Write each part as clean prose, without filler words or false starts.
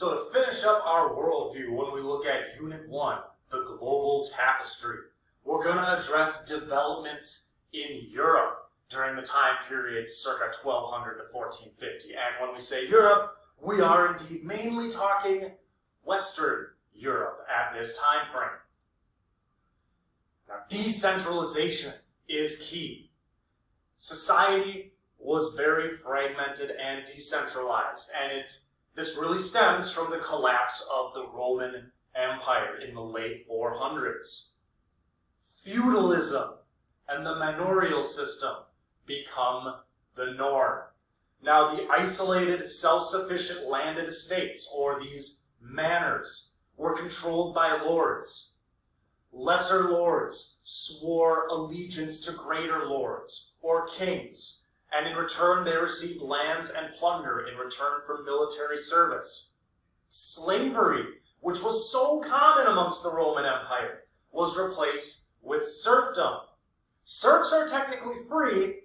So to finish up our worldview, when we look at Unit 1, the global tapestry, we're going to address developments in Europe during the time period circa 1200 to 1450. And when we say Europe, we are indeed mainly talking Western Europe at this time frame. Now, decentralization is key. Society was very fragmented and decentralized, and this really stems from the collapse of the Roman Empire in the late 400s. Feudalism and the manorial system become the norm. Now, the isolated, self-sufficient landed estates, or these manors, were controlled by lords. Lesser lords swore allegiance to greater lords, or kings, and in return they received lands and plunder in return for military service. Slavery, which was so common amongst the Roman Empire, was replaced with serfdom. Serfs are technically free,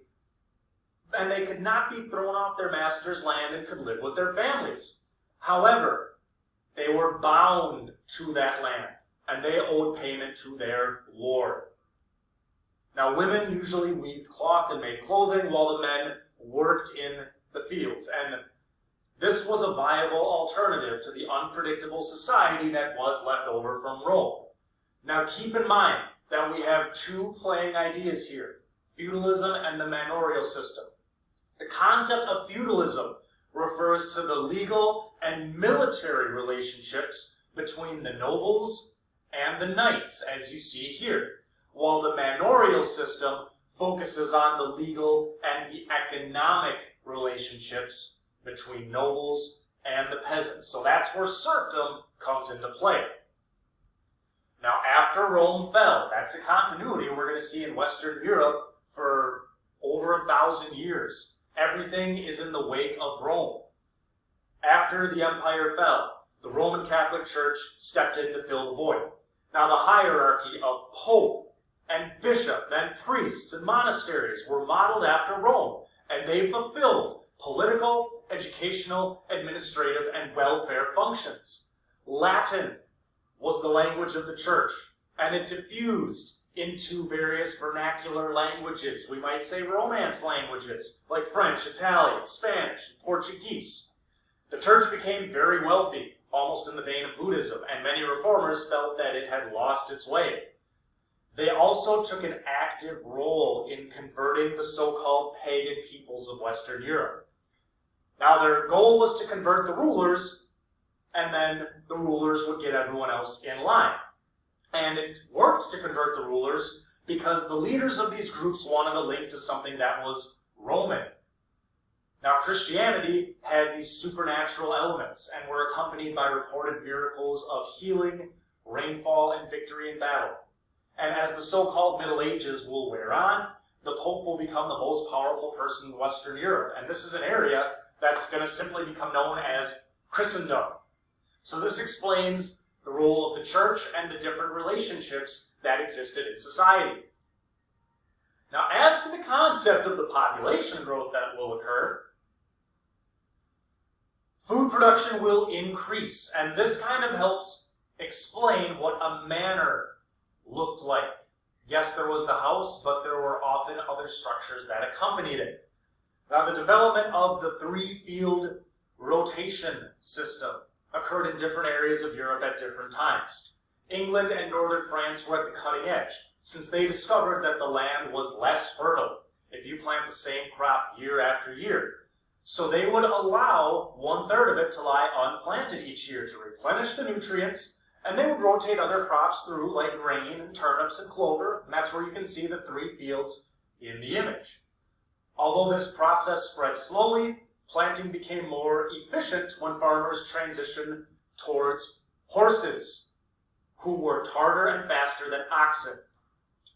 and they could not be thrown off their master's land and could live with their families. However, they were bound to that land, and they owed payment to their lord. Now, women usually weaved cloth and made clothing, while the men worked in the fields. And this was a viable alternative to the unpredictable society that was left over from Rome. Now, keep in mind that we have two playing ideas here, feudalism and the manorial system. The concept of feudalism refers to the legal and military relationships between the nobles and the knights, as you see here, while the manorial system focuses on the legal and the economic relationships between nobles and the peasants. So that's where serfdom comes into play. Now, after Rome fell, that's a continuity we're going to see in Western Europe for over 1,000 years. Everything is in the wake of Rome. After the empire fell, the Roman Catholic Church stepped in to fill the void. Now, the hierarchy of pope and bishop and priests and monasteries were modeled after Rome, and they fulfilled political, educational, administrative, and welfare functions. Latin was the language of the church, and it diffused into various vernacular languages. We might say Romance languages, like French, Italian, Spanish, and Portuguese. The church became very wealthy, almost in the vein of Buddhism, and many reformers felt that it had lost its way. They also took an active role in converting the so-called pagan peoples of Western Europe. Now, their goal was to convert the rulers, and then the rulers would get everyone else in line. And it worked to convert the rulers because the leaders of these groups wanted a link to something that was Roman. Now, Christianity had these supernatural elements and were accompanied by reported miracles of healing, rainfall, and victory in battle. And as the so-called Middle Ages will wear on, the Pope will become the most powerful person in Western Europe. And this is an area that's going to simply become known as Christendom. So this explains the role of the church and the different relationships that existed in society. Now, as to the concept of the population growth that will occur, food production will increase, and this kind of helps explain what a manor looked like. Yes, there was the house, but there were often other structures that accompanied it. Now, the development of the three-field rotation system occurred in different areas of Europe at different times. England and northern France were at the cutting edge, since they discovered that the land was less fertile if you plant the same crop year after year. So they would allow 1/3 of it to lie unplanted each year to replenish the nutrients, and they would rotate other crops through like grain and turnips and clover, and that's where you can see the three fields in the image. Although this process spread slowly, planting became more efficient when farmers transitioned towards horses, who worked harder and faster than oxen.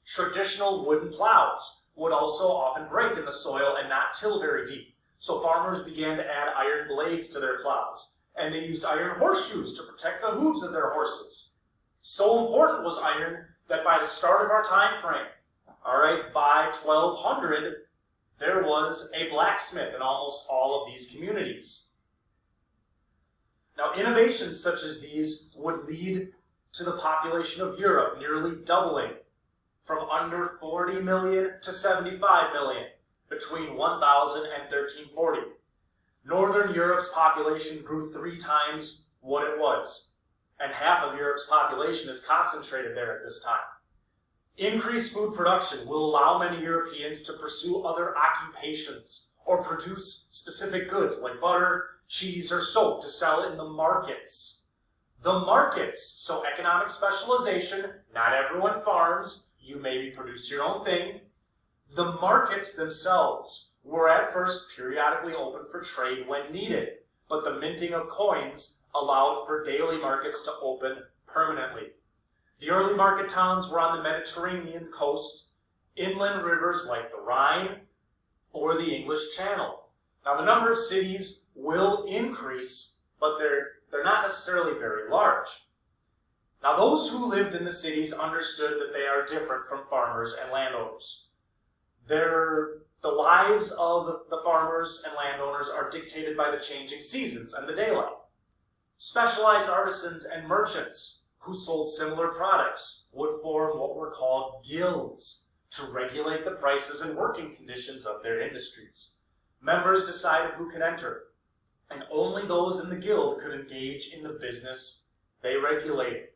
Traditional wooden plows would also often break in the soil and not till very deep, so farmers began to add iron blades to their plows, and they used iron horseshoes to protect the hooves of their horses. So important was iron that by the start of our time frame, by 1200, there was a blacksmith in almost all of these communities. Now, innovations such as these would lead to the population of Europe nearly doubling from under 40 million to 75 million between 1000 and 1340. Northern Europe's population grew 3 times what it was, and half of Europe's population is concentrated there at this time. Increased food production will allow many Europeans to pursue other occupations or produce specific goods like butter, cheese, or soap to sell in the markets. The markets, so economic specialization, not everyone farms, you maybe produce your own thing. The markets themselves were at first periodically open for trade when needed, but the minting of coins allowed for daily markets to open permanently. The early market towns were on the Mediterranean coast, inland rivers like the Rhine or the English Channel. Now, the number of cities will increase, but they're not necessarily very large. Now, those who lived in the cities understood that they are different from farmers and landowners. The lives of the farmers and landowners are dictated by the changing seasons and the daylight. Specialized artisans and merchants who sold similar products would form what were called guilds to regulate the prices and working conditions of their industries. Members decided who could enter, and only those in the guild could engage in the business they regulated.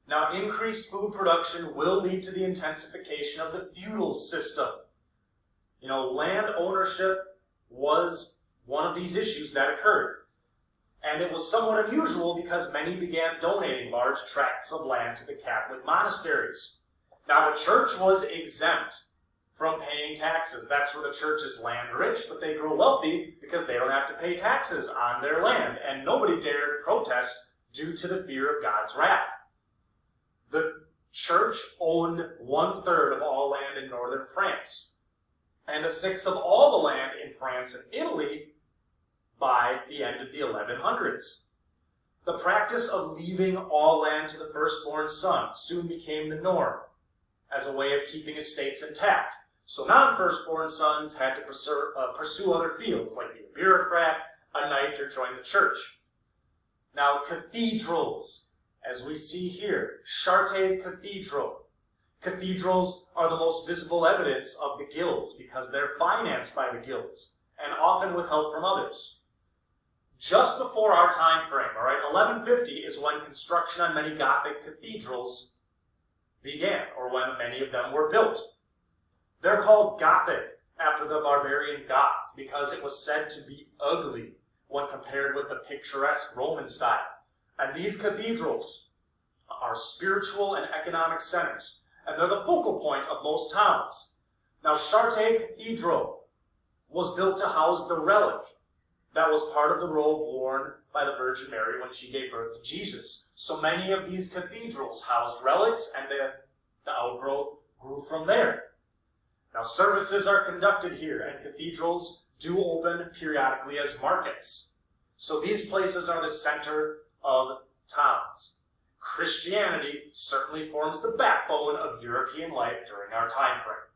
Now, increased food production will lead to the intensification of the feudal system. Land ownership was one of these issues that occurred. And it was somewhat unusual because many began donating large tracts of land to the Catholic monasteries. Now, the church was exempt from paying taxes. That's where the church is land rich, but they grow wealthy because they don't have to pay taxes on their land. And nobody dared protest due to the fear of God's wrath. The church owned 1/3 of all land in northern France, and 1/6 of all the land in France and Italy by the end of the 1100s. The practice of leaving all land to the firstborn son soon became the norm as a way of keeping estates intact. So non-firstborn sons had to pursue other fields, like be a bureaucrat, a knight, or join the church. Now, cathedrals, as we see here, Chartres Cathedral. Cathedrals are the most visible evidence of the guilds because they're financed by the guilds and often with help from others. Just before our time frame, 1150 is when construction on many Gothic cathedrals began, or when many of them were built. They're called Gothic after the barbarian Goths because it was said to be ugly when compared with the picturesque Roman style. And these cathedrals are spiritual and economic centers, and they're the focal point of most towns. Now, Chartres Cathedral was built to house the relic that was part of the robe worn by the Virgin Mary when she gave birth to Jesus. So many of these cathedrals housed relics, and the outgrowth grew from there. Now, services are conducted here, and cathedrals do open periodically as markets. So these places are the center of towns. Christianity certainly forms the backbone of European life during our time frame.